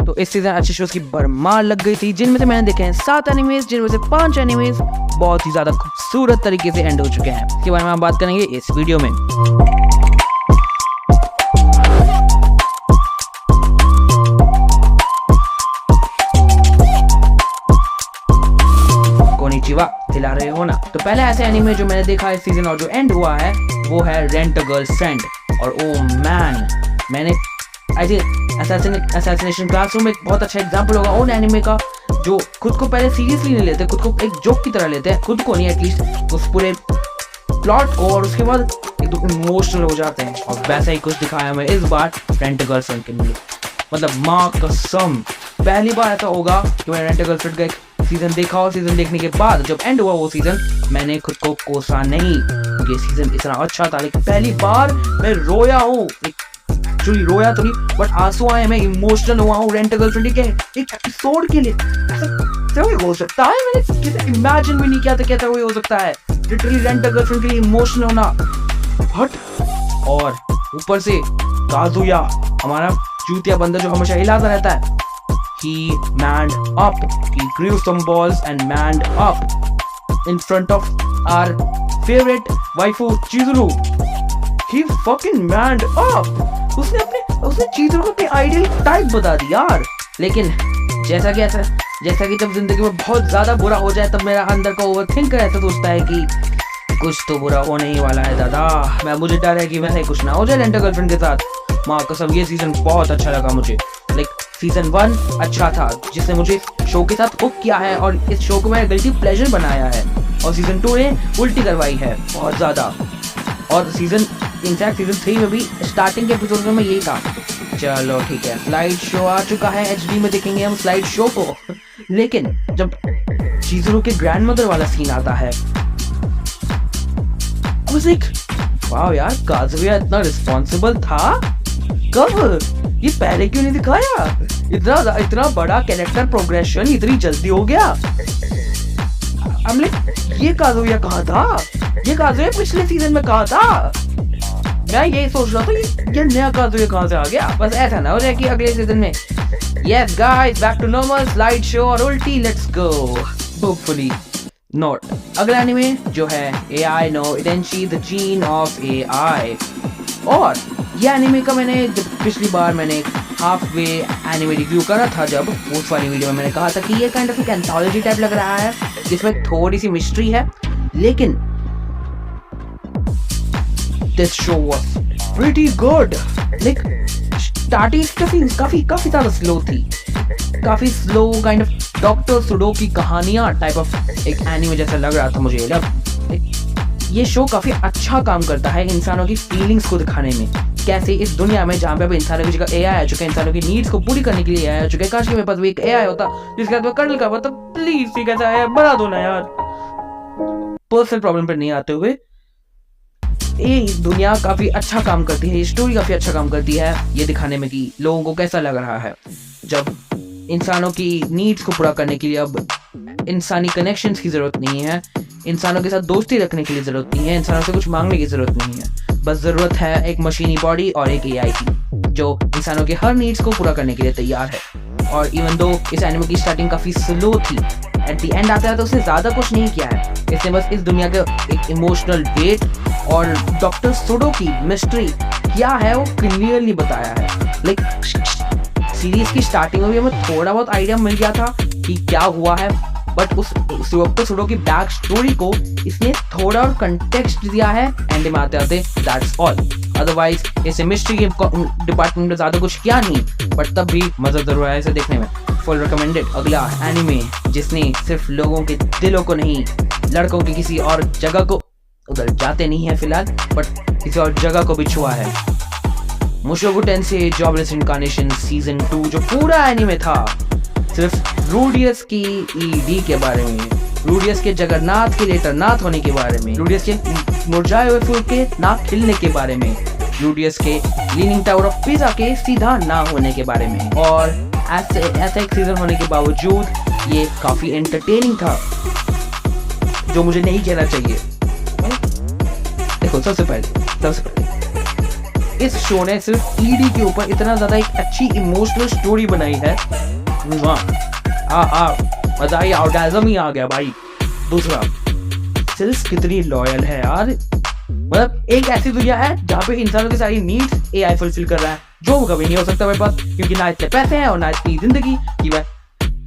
तो इस सीजन अच्छे शोज की भरमार लग गई थी, जिनमें से मैंने देखे हैं 7 एनिमेज, जिनमें से 5 एनिमेज बहुत ही ज्यादा खूबसूरत तरीके से एंड हो चुके हैं। इसके बारे में हम बात करेंगे इस वीडियो में। कोनिचिवा, खिला रहे हो ना। तो पहले ऐसे एनिमे जो मैंने देखा इस सीजन और जो एंड हुआ है वो है रेंट अ गर्लफ्रेंड। और ओ मैन, मैंने आई थिंक असैसिनेशन क्लासरूम एक बहुत अच्छा एग्जांपल होगा उन एनिमे का जो खुद को पहले सीरियसली नहीं लेते, खुद को एक जोक की तरह लेते हैं, खुद को नहीं एटलीस्ट उस पूरे प्लॉट को, और उसके बाद एकदम इमोशनल हो जाते हैं। और वैसा ही कुछ दिखाया हमें इस बार रेंट अ गर्लफ्रेंड के लिए। मतलब माँ कसम, पहली बार ऐसा होगा कि मैंने रेंट अ गर्लफ्रेंड का एक सीजन देखा और सीजन देखने के बाद जब एंड हुआ वो सीजन, मैंने खुद को कोसा नहीं क्योंकि ये सीजन इतना अच्छा था। लेकिन पहली बार मैं रोया हूँ, एक्चुअली रोया तो नहीं बट आंसू आए, मैं इमोशनल हुआ हूँ रेंट अ गर्लफ्रेंड के एक एपिसोड के लिए। ऐसा हो सकता है? मैंने इमेजिन भी नहीं किया था कैसा हो सकता है लिटरली रेंट अ गर्लफ्रेंड के लिए इमोशनल होना। हट, और ऊपर से काजुया, हमारा चूतिया बंदा जो हमेशा हिलाता रहता है, he manned up, he grew some balls and manned up in front of our favorite waifu Chizuru. He fucking manned up. उसने चीजों को अपनी आइडियल टाइप बता दी यार। लेकिन जैसा कि जब जिंदगी में बहुत ज्यादा बुरा हो जाए तब मेरा अंदर का ओवरथिंकर ऐसा सोचता है कि कुछ तो बुरा होने ही वाला है दादा। मुझे डर है कि वैसे कुछ ना हो जाए रेंट अ गर्लफ्रेंड के साथ। माँ कसम, ये सीजन बहुत अच्छा लगा मुझे। सीजन 1 अच्छा था जिसने मुझे शो के साथ हुक किया है और इस शो को मैंने गलती प्लेजर बनाया है। और सीजन 2 ने उल्टी करवाई है बहुत ज्यादा। और सीजन 3 में भी स्टार्टिंग के एपिसोड में यही था। चलो ठीक है, स्लाइड शो आ चुका है, HD में देखेंगे हम स्लाइड शो को। लेकिन जब चिज़ुरू के ग्रैंडमदर वाला सीन आता है, वाह यार, काजुया इतना रिस्पॉन्सिबल था कब? ये पहले क्यों नहीं दिखाया? इतना बड़ा कैरेक्टर प्रोग्रेशन इतनी जल्दी हो गया। हमने ये काजुया कहाँ था? ये काजुया पिछले सीजन में कहाँ था? मैं यही सोच रहा था ये नया काजुया कहाँ से आ गया। बस ऐसा ना हो जाए कि अगले सीजन में yes guys back to normal slide show और उल्टी, लेट्स गो। Hopefully not. अगला एनिमे जो है AI नो इडेंशी द जीन ऑफ AI। और ये एनिमे का मैंने पिछली बार मैंने हाफ वे एनिमे रिव्यू करा था, जब उस वाली वीडियो में मैंने कहा था कि ये काइंड ऑफ एक एंथोलॉजी टाइप लग रहा है जिसमें थोड़ी सी मिस्ट्री है। लेकिन this show was pretty good. Like starting काफी ज्यादा स्लो थी, काफी स्लो काइंड ऑफ डॉक्टर सुडो की कहानियां टाइप ऑफ एक एनिमे जैसा लग रहा था मुझे। ये शो काफी अच्छा काम करता है इंसानों की फीलिंग्स को दिखाने में। कैसे इस दुनिया में जहाँ पे अब इंसानों की जगह AI आ चुके हैं, इंसानों की नीड्स को पूरी करने के लिए AI आ चुके हैं। काश कि मेरे पास भी एक AI होता जिसके साथ मैं कर्नल का मतलब प्लीज ठीक है AI बना दो ना यार। पर्सनल प्रॉब्लम पर नहीं आते हुए ये दुनिया काफी अच्छा काम करती है, स्टोरी काफी अच्छा काम करती है ये दिखाने में कि लोगों को कैसा लग रहा है जब इंसानों की नीड्स को पूरा करने के लिए अब इंसानी कनेक्शंस की जरूरत नहीं है, इंसानों के साथ दोस्ती रखने के लिए जरूरत नहीं है, इंसानों से कुछ मांगने की जरूरत नहीं है। बस जरूरत है एक मशीनी बॉडी और एक AI की जो इंसानों के हर नीड्स को पूरा करने के लिए तैयार है। और इवन दो इस एनिमे की स्टार्टिंग काफी स्लो थी, एट द एंड आता है तो उसने ज्यादा कुछ नहीं किया है। इसने बस इस दुनिया का एक इमोशनल वेट और डॉक्टर सुडो की मिस्ट्री क्या है वो क्लियरली बताया है। लाइक सीरीज की स्टार्टिंग में भी हमें थोड़ा बहुत आइडिया मिल गया था कि क्या हुआ है, बट उस डॉक्टर सुडो की बैक स्टोरी को इसने थोड़ा और कंटेक्स्ट दिया है एंड में आते आते दैट्स ऑल। अदरवाइज इसे मिस्ट्री के डिपार्टमेंट में ज्यादा कुछ किया नहीं, बट तब भी मजा जरूर आया इसे देखने में। Full recommended. अगला एनिमे जिसने सिर्फ लोगों के दिलों को नहीं, लड़कों की किसी और जगह को, उधर जाते नहीं है फिलहाल, बट किसी और जगह को भी छुआ है, मुशोगु टेंसेई जॉबलेस इनकार्नेशन सीजन 2, जो पूरा एनिमे था सिर्फ रूडियस की ED के बारे में, रूडियस के जगन्नाथ के लेटरनाथ होने के बारे में, रूडियस के मुरझाए हुए फूल के ना खिलने के बारे में, रूडियस के लीनिंग टावर ऑफ पिज़ा के सीधा ना होने के बारे में। और ऐसा एक सीजन होने के बावजूद ये काफी एंटरटेनिंग था, जो मुझे नहीं कहना चाहिए। देखो सबसे पहले इस शो ने सिर्फ ईडी के ऊपर इतना ज्यादा एक अच्छी इमोशनल स्टोरी बनाई है, मजा ही ऑर्गेज़म ही आ गया भाई। दूसरा, सिल्स कितनी लॉयल है यार, मतलब एक ऐसी दुनिया है जहाँ पे इंसानों की सारी नीड्स एआई फुलफिल कर रहा है, जो कभी नहीं हो सकता मेरे पास, क्योंकि ना इतने पैसे हैं और ना इतनी जिंदगी कि मैं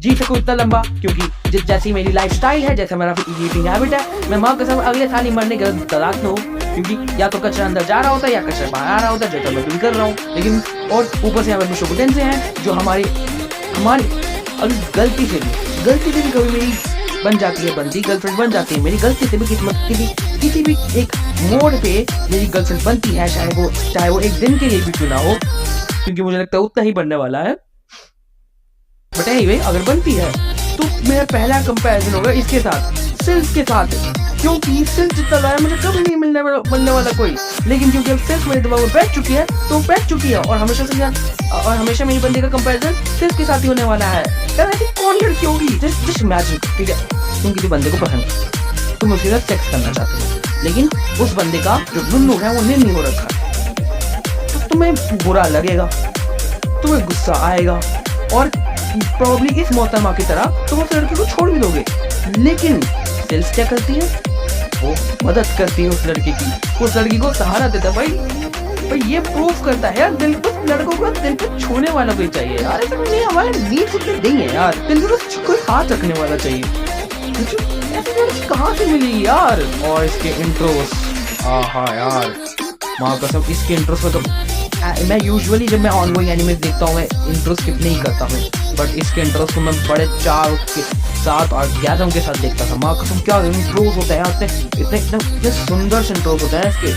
जी सकूं इतना लंबा, क्योंकि जैसी मेरी लाइफस्टाइल है, जैसा मेरा ईटिंग हैबिट है, मैं माँ कसम अगले साल ही मरने के तलाश में हूँ, क्योंकि या तो कचरा अंदर जा रहा होता है या कचरा बाहर आ रहा होता है, जो मैं बिल कर रहा हूँ। लेकिन और ऊपर से यहाँ पर शोगुटेन से हैं जो हमारी अगर गलती से भी कभी मेरी बन जाती है, बनती गर्लफ्रेंड बन जाती है, मेरी गलती से भी किसी भी एक मोड़ पे मेरी गर्लफ्रेंड बनती है, चाहे वो एक दिन के लिए भी क्यों ना हो, क्योंकि मुझे लगता है उतना ही बनने वाला है, बट एनीवे अगर बनती है तो मेरा पहला कंपैरिजन होगा इसके साथ, सिल्स के साथ, क्योंकि सिल्स जितना लॉयल मुझे कभी नहीं बनने वाला कोई, लेकिन क्योंकि अब सिल्स मेरे दिमाग में बैठ चुकी है तो बैठ चुकी है, और हमेशा मेरी बंदे का कंपैरिजन सिल्स के साथ ही होने वाला है। यार ऐसी कौन लड़की होगी, जस्ट इमेजिन, ठीक है, तुम किसी बंदे को पसंद, तुम उसके साथ सेक्स करना चाहते हो, लेकिन उस बंदे का जो नुन्नू है वो नहीं हो रखा, तो तुम्हें बुरा लगेगा, तुम्हें गुस्सा आएगा, और प्रॉब्ली इस मोहतरमा की तरह तुम उस लड़की को छोड़ भी दोगे। लेकिन सिल्स क्या करती है, वो मदद करती है उस लड़की की, उस लड़की को सहारा देता है। भाई ये प्रूफ करता है यार, दिल को लड़कों को दिल पे छूने वाला कोई चाहिए यार, ऐसा नहीं, हमारे नीड्स इतने नहीं है यार, दिल पे कोई हाथ रखने वाला चाहिए, ऐसी लड़की कहाँ से मिलेगी यार। और इसके इंट्रोस, आहा यार माँ कसम, इसके इंट्रोस में तो मैं यूजुअली जब मैं ऑनगोइंग एनिमे देखता हूँ मैं इंट्रोस स्किप नहीं करता हूँ, बट इसके इंट्रोस को मैं बड़े चाव के साथ और ऑर्गेज़म के साथ देखता था। माँ कसम क्या इंट्रोस होता है, इतने सुंदर से इंट्रोस होते हैं इसके,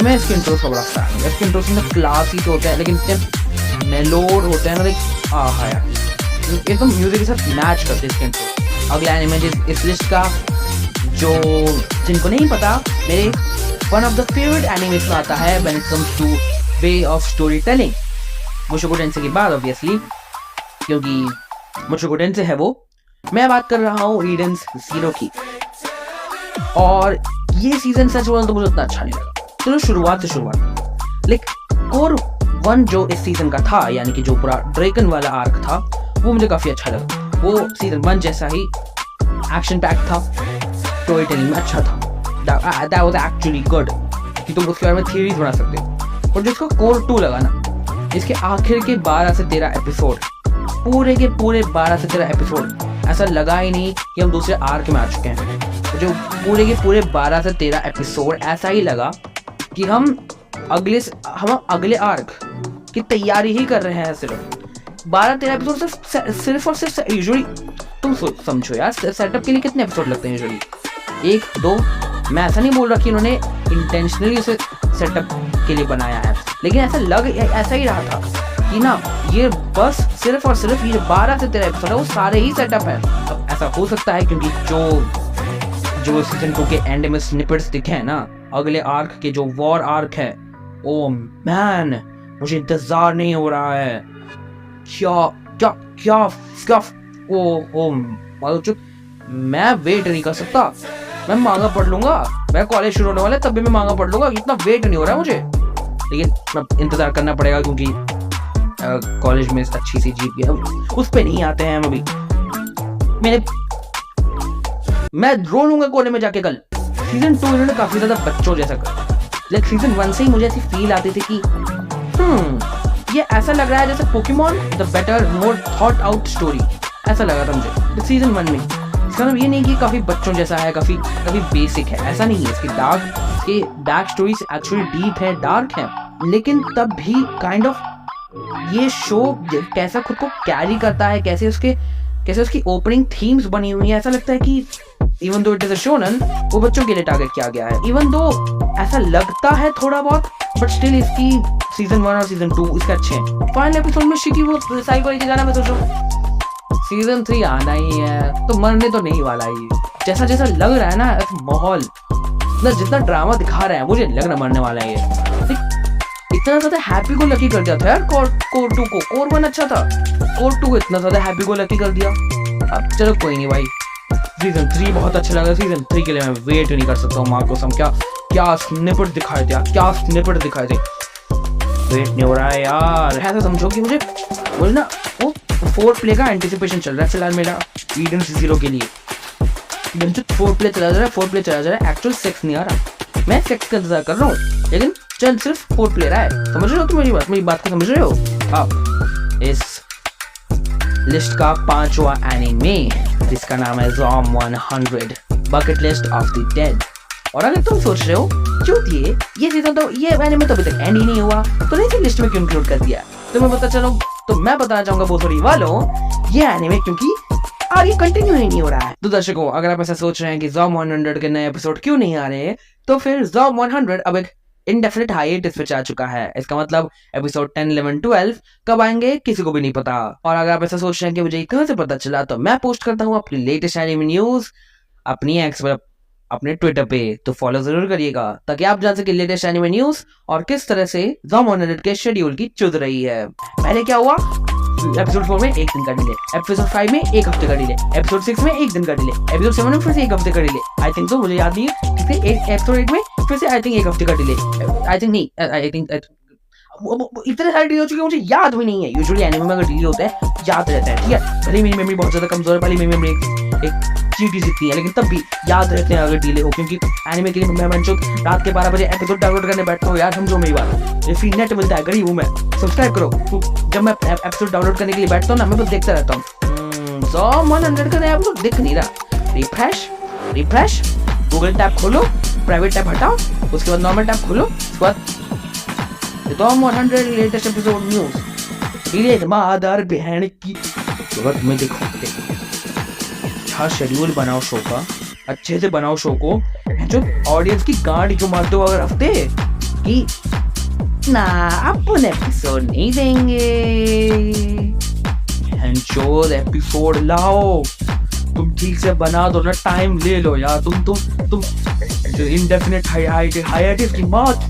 मैं इसके इंट्रोस का बड़ा फैन हूँ। इसके इंट्रोस में क्लासी तो होते हैं लेकिन इतने मेलोड होते हैं ना, लाइक आहा यार एकदम म्यूजिक के साथ मैच करते हैं इसके इंट्रोस। अगला एनिमे इस लिस्ट का, जो जिनको नहीं पता, मेरे one of the favourite animes में आता है when it comes to way of story telling, Mushoku Tensei के बाद ऑब्वियसली, क्योंकि मुशोको टेंसेई है वो। मैं बात कर रहा हूँ ईडेंस ज़ीरो की, और ये सीजन सच बोलूं तो मुझे उतना अच्छा नहीं लगा। चलो शुरुआत लाइक कोर 1 जो इस सीजन का था, यानी कि जो पूरा ड्रैगन वाला आर्क था, वो मुझे काफी अच्छा लगा। वो सीजन 1 जैसा ही एक्शन पैक था, स्टोरी टेलिंग में अच्छा था, that was actually good, कि तुम उसके बारे में थ्योरीज बना सकते हो। और जिसको कोर 2 लगा ना, इसके आखिर के 12 से 13 एपिसोड, पूरे के पूरे 12 से 13 एपिसोड, ऐसा लगा ही नहीं कि हम दूसरे आर्क में आ चुके हैं। जो पूरे के पूरे 12 से 13 एपिसोड, ऐसा ही लगा कि हम अगले आर्क की तैयारी ही कर रहे हैं। सिर्फ 12-13 एपिसोड सिर्फ और सिर्फ यूजुअली तुम समझो यार, सेटअप के लिए कितने एपिसोड लगते हैं यूजुअली, 1-2। मैं ऐसा नहीं बोल रहा कि इन्होंने इंटेंशनली उसे सेटअप के लिए बनाया है, लेकिन ऐसा ही रहा था कि ना, ये बस सिर्फ और सिर्फ ये 12 से 13 एपिसोड है, वो सारे ही सेटअप है। अब ऐसा हो सकता है क्योंकि जो सीजन 2 के एंड में स्निपेट्स दिखे हैं ना, अगले आर्क के जो वॉर आर्क है, ओ मैन मुझे इंतजार नहीं हो रहा है। क्या मैं वेट नहीं कर सकता, मैं मांगा पढ़ लूंगा, मैं कॉलेज शुरू होने वाला है तब भी मैं मांगा पढ़ लूंगा, इतना वेट नहीं हो रहा है मुझे, लेकिन इंतजार करना पड़ेगा क्योंकि कॉलेज में अच्छी सी जीत गया, उस पे नहीं आते हैं हम अभी। मैं रो लूंगा कोने में जाके कल। सीजन 2 इन्होंने काफी ज्यादा बच्चों जैसा कर, लाइक सीजन 1 से ही मुझे ऐसी फील आती थी कि ये ऐसा लग रहा है जैसे Pokemon the better more thought out story, ऐसा लगा था मुझे सीजन 1 में। इसका मतलब ये नहीं कि काफी बच्चों जैसा है, काफी बेसिक है, ऐसा नहीं है। इसकी डार्क स्टोरीज एक्चुअली डीप है, डार्क है, लेकिन तब भी काइंड ऑफ ये शो कैसा खुद को कैरी करता है, कैसे उसकी ओपनिंग थीम्स बनी हुई है, ऐसा लगता है कि even though it is a shonen, वो बच्चों के लिए टारगेट किया गया है। इवन दो ऐसा लगता है थोड़ा बहुत, बट स्टिल इसकी सीजन 1 और सीजन 2 इसके अच्छे हैं। फाइनल एपिसोड में शिकी वो साइको लेके जाना, मैं सोचूं सीजन 3 आना ही है तो मरने तो नहीं वाला ही, जैसा लग रहा है ना माहौल, जितना ड्रामा दिखा रहे हैं मुझे लग रहा मरने वाला है ये। इतना ज्यादा हैप्पी को लकी कर दिया था यार कोर 2 को। कोर 1 अच्छा था, कोर 2 को इतना ज्यादा हैप्पी को लकी कर दिया। अब चलो कोई नहीं भाई, सीजन 3 बहुत अच्छा लगा। सीजन 3 के लिए मैं वेट नहीं कर सकता हूँ। मार्को सम क्या स्निपेट दिखाए थे, वेट नहीं हो रहा है यार। ऐसा समझो कि मुझे ना वो 4 प्ले का एंटिसिपेशन चल रहा है फिलहाल मेरा ईडन सीसीरो के लिए। 4 प्ले चला जा रहा है, एक्चुअल 6 नहीं आ रहा। मैं 6 का इंतजार कर रहा हूँ लेकिन चल सिर्फ 4 प्ले रहा है। समझ रहे हो तुम मेरी बात को समझ रहे हो आप? इस लिस्ट का 5वां एनीमे जिसका नाम है ज़ॉम 100 bucket list of the dead. और अगर तुम सोच रहे हो क्यों ये सीजन तो ये एनीमे तो अभी तक एंड ही नहीं हुआ तो नहीं लिस्ट में क्यों इंक्लूड कर दिया, तुम्हें पता चलो तो मैं बताना चाहूंगा बोसोरी वालों ये एनीमे क्योंकि आगे कंटिन्यू ही नहीं हो रहा है। तो दर्शकों अगर आप ऐसा सोच रहे हैं कि ज़ॉम 100 के नए एपिसोड क्यों नहीं आ रहे तो फिर ज़ॉम 100 अब एक इंडेफिनिट हाइएटस पे जा चुका है। इसका मतलब एपिसोड 10, 11, 12 कब आएंगे किसी को भी नहीं पता। और अगर आप ऐसा सोच रहे हैं कि मुझे कहां से पता चला तो मैं पोस्ट करता हूँ अपनी लेटेस्ट एनीमे न्यूज अपनी एक्स पर अपने ट्विटर पे, तो फॉलो जरूर करिएगा ताकि आप जान सके लेटेस्ट एनीमे न्यूज और किस तरह से ज़ॉम 100 के शेड्यूल की चुद रही है। पहले क्या हुआ, एपिसोड 4 में 1 दिन का डिले, एपिसोड 5 में 1 हफ्ते का डिले, एपिसोड 6 में 1 दिन का डिले, एपिसोड 7 में फिर से 1 हफ्ते का डिले। आई थिंक तो मुझे याद नहीं है किसी एपिसोड 8 में फिर से आई थिंक 1 हफ्ते का डिले। आई थिंक इतने सारे डिले हो चुके हैं मुझे याद भी नहीं है। यूजुअली एनीमे में अगर डिले होता है याद रहता है, ठीक है। भले मेरी मेमोरी बहुत ज्यादा कमजोर है, भले मेरी मेमोरी एक चीटी जितनी है, लेकिन तब भी याद रहते हैं अगर डिले हो, क्योंकि एनीमे के लिए मैं रात के 12 बजे एपिसोड डाउनलोड करने बैठता हूँ यार, समझो मेरी बात। ये फ्री नेट मिलता है, गरीब हूँ मैं। सब्सक्राइब करो, जब मैं एपिसोड डाउनलोड करने के लिए बैठता हूँ ना मैं बस देखता रहता हूँ। ज़ॉम 100 का नया एपिसोड दिख नहीं रहा। रिफ्रेश गूगल टैब खोलो, प्राइवेट टैब हटाओ, उसके बाद नॉर्मल टैब खोलो, उसके बाद ज़ॉम 100 लेटेस्ट एपिसोड न्यूज डिले मादर बहन की तुरंत में दिखाते। अच्छा शेड्यूल बनाओ शो का, अच्छे से बनाओ शो को, जो ऑडियंस की गांड क्यों मारते हो अगर हफ्ते कि ना अपन एपिसोड नहीं देंगे। एपिसोड लाओ, तुम ठीक से बना दो ना, टाइम ले लो यार। तुम जो इंडेफिनिट हाइएटस की मौत